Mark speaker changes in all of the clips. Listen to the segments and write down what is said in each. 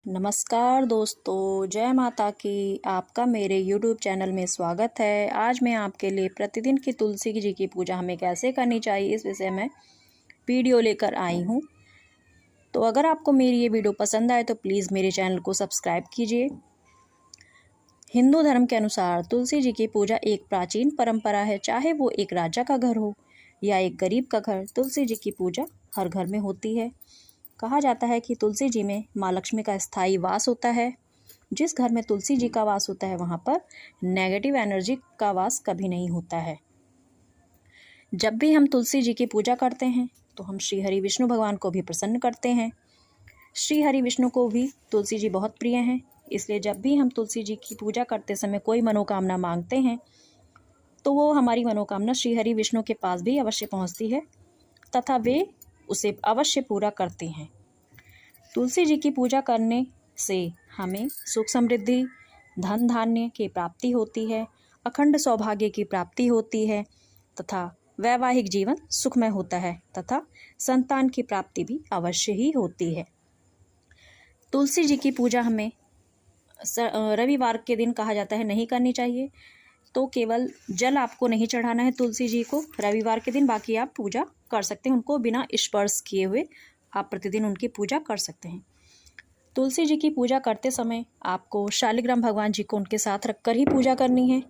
Speaker 1: नमस्कार दोस्तों, जय माता की। आपका मेरे YouTube चैनल में स्वागत है। आज मैं आपके लिए प्रतिदिन की तुलसी जी की पूजा हमें कैसे करनी चाहिए इस विषय में वीडियो लेकर आई हूँ। तो अगर आपको मेरी ये वीडियो पसंद आए तो प्लीज़ मेरे चैनल को सब्सक्राइब कीजिए। हिंदू धर्म के अनुसार तुलसी जी की पूजा एक प्राचीन परंपरा है। चाहे वो एक राजा का घर हो या एक गरीब का घर, तुलसी जी की पूजा हर घर में होती है। कहा जाता है कि तुलसी जी में माँ लक्ष्मी का स्थायी वास होता है। जिस घर में तुलसी जी का वास होता है वहाँ पर नेगेटिव एनर्जी का वास कभी नहीं होता है। जब भी हम तुलसी जी की पूजा करते हैं तो हम श्री हरि विष्णु भगवान को भी प्रसन्न करते हैं। श्री हरि विष्णु को भी तुलसी जी बहुत प्रिय हैं, इसलिए जब भी हम तुलसी जी की पूजा करते समय कोई मनोकामना मांगते हैं तो वो हमारी मनोकामना श्री हरि विष्णु के पास भी अवश्य पहुँचती है तथा वे उसे अवश्य पूरा करते हैं। तुलसी जी की पूजा करने से हमें सुख समृद्धि, धन धान्य की प्राप्ति होती है, अखंड सौभाग्य की प्राप्ति होती है तथा वैवाहिक जीवन सुखमय होता है तथा संतान की प्राप्ति भी अवश्य ही होती है। तुलसी जी की पूजा हमें रविवार के दिन कहा जाता है नहीं करनी चाहिए, तो केवल जल आपको नहीं चढ़ाना है तुलसी जी को रविवार के दिन। बाकी आप पूजा कर सकते हैं, उनको बिना स्पर्श किए हुए आप प्रतिदिन उनकी पूजा कर सकते हैं। तुलसी जी की पूजा करते समय आपको शालिग्राम भगवान जी को उनके साथ रखकर ही पूजा करनी है।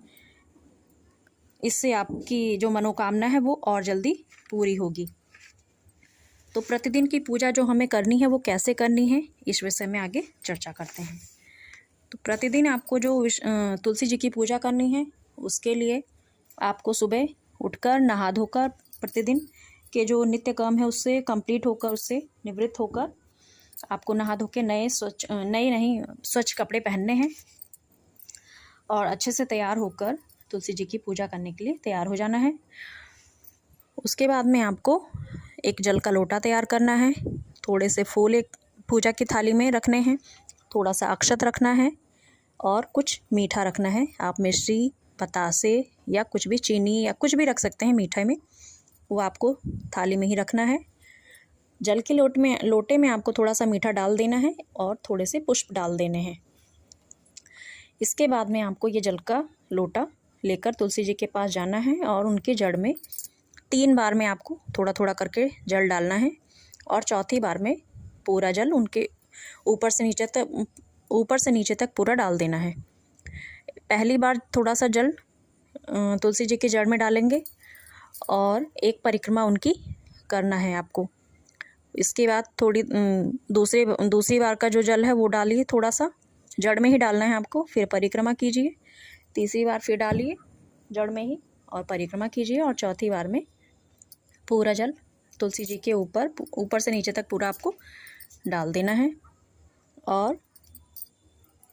Speaker 1: इससे आपकी जो मनोकामना है वो और जल्दी पूरी होगी। तो प्रतिदिन की पूजा जो हमें करनी है वो कैसे करनी है, इस विषय में आगे चर्चा करते हैं। तो प्रतिदिन आपको जो तुलसी जी की पूजा करनी है उसके लिए आपको सुबह उठकर नहा धोकर प्रतिदिन के जो नित्य काम है उससे कंप्लीट होकर, उससे निवृत्त होकर आपको नहा धो के स्वच्छ कपड़े पहनने हैं और अच्छे से तैयार होकर तुलसी जी की पूजा करने के लिए तैयार हो जाना है। उसके बाद में आपको एक जल का लोटा तैयार करना है, थोड़े से फूल एक पूजा की थाली में रखने हैं, थोड़ा सा अक्षत रखना है और कुछ मीठा रखना है। आप मिश्री, बतासे या कुछ भी, चीनी या कुछ भी रख सकते हैं मीठे में, वो आपको थाली में ही रखना है। जल के लोटे में आपको थोड़ा सा मीठा डाल देना है और थोड़े से पुष्प डाल देने हैं। इसके बाद में आपको ये जल का लोटा लेकर तुलसी जी के पास जाना है और उनके जड़ में 3 बार में आपको थोड़ा थोड़ा करके जल डालना है और चौथी बार में पूरा जल उनके ऊपर से नीचे तक पूरा डाल देना है। पहली बार थोड़ा सा जल तुलसी जी के जड़ में डालेंगे और एक परिक्रमा उनकी करना है आपको। इसके बाद दूसरी बार का जो जल है वो डालिए, थोड़ा सा जड़ में ही डालना है आपको, फिर परिक्रमा कीजिए। तीसरी बार फिर डालिए जड़ में ही और परिक्रमा कीजिए और चौथी बार में पूरा जल तुलसी जी के ऊपर से नीचे तक पूरा आपको डाल देना है। और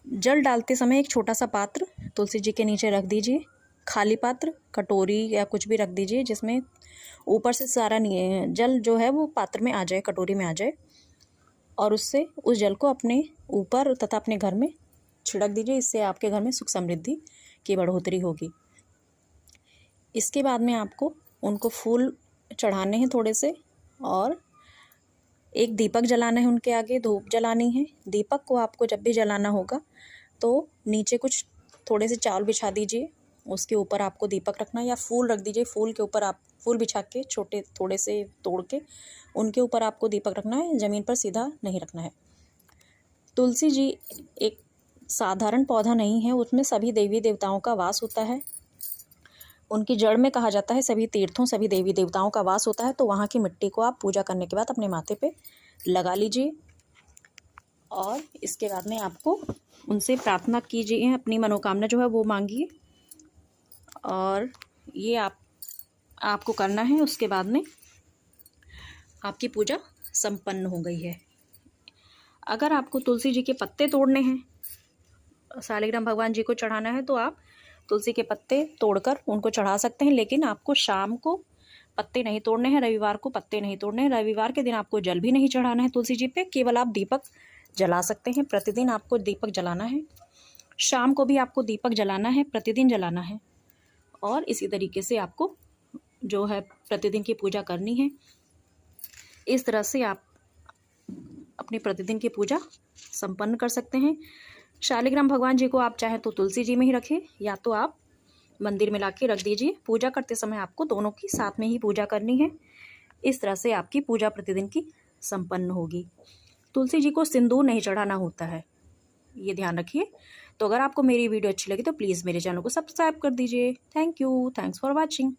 Speaker 1: जल डालते समय एक छोटा सा पात्र तुलसी जी के नीचे रख दीजिए, खाली पात्र, कटोरी या कुछ भी रख दीजिए जिसमें ऊपर से सारा जल जो है वो पात्र में आ जाए, कटोरी में आ जाए, और उससे उस जल को अपने ऊपर तथा अपने घर में छिड़क दीजिए। इससे आपके घर में सुख समृद्धि की बढ़ोतरी होगी। इसके बाद में आपको उनको फूल चढ़ाने हैं थोड़े से और एक दीपक जलाना है, उनके आगे धूप जलानी है। दीपक को आपको जब भी जलाना होगा तो नीचे कुछ थोड़े से चावल बिछा दीजिए, उसके ऊपर आपको दीपक रखना है या फूल रख दीजिए। फूल के ऊपर आप फूल बिछा के छोटे थोड़े से तोड़ के उनके ऊपर आपको दीपक रखना है, ज़मीन पर सीधा नहीं रखना है। तुलसी जी एक साधारण पौधा नहीं है, उसमें सभी देवी देवताओं का वास होता है। उनकी जड़ में कहा जाता है सभी तीर्थों, सभी देवी देवताओं का वास होता है। तो वहाँ की मिट्टी को आप पूजा करने के बाद अपने माथे पे लगा लीजिए और इसके बाद में आपको उनसे प्रार्थना कीजिए, अपनी मनोकामना जो है वो मांगिए और ये आपको करना है। उसके बाद में आपकी पूजा संपन्न हो गई है। अगर आपको तुलसी जी के पत्ते तोड़ने हैं, शालिग्राम भगवान जी को चढ़ाना है, तो आप तुलसी के पत्ते तोड़कर उनको चढ़ा सकते हैं, लेकिन आपको शाम को पत्ते नहीं तोड़ने हैं, रविवार को पत्ते नहीं तोड़ने हैं। रविवार के दिन आपको जल भी नहीं चढ़ाना है तुलसी जी पे, केवल आप दीपक जला सकते हैं। प्रतिदिन आपको दीपक जलाना है, शाम को भी आपको दीपक जलाना है, प्रतिदिन जलाना है। और इसी तरीके से आपको जो है प्रतिदिन की पूजा करनी है। इस तरह से आप अपनी प्रतिदिन की पूजा संपन्न कर सकते हैं। शालिग्राम भगवान जी को आप चाहें तो तुलसी जी में ही रखें या तो आप मंदिर में लाके रख दीजिए। पूजा करते समय आपको दोनों की साथ में ही पूजा करनी है। इस तरह से आपकी पूजा प्रतिदिन की संपन्न होगी। तुलसी जी को सिंदूर नहीं चढ़ाना होता है, ये ध्यान रखिए। तो अगर आपको मेरी वीडियो अच्छी लगी तो प्लीज़ मेरे चैनल को सब्सक्राइब कर दीजिए। Thank you, thanks for watching.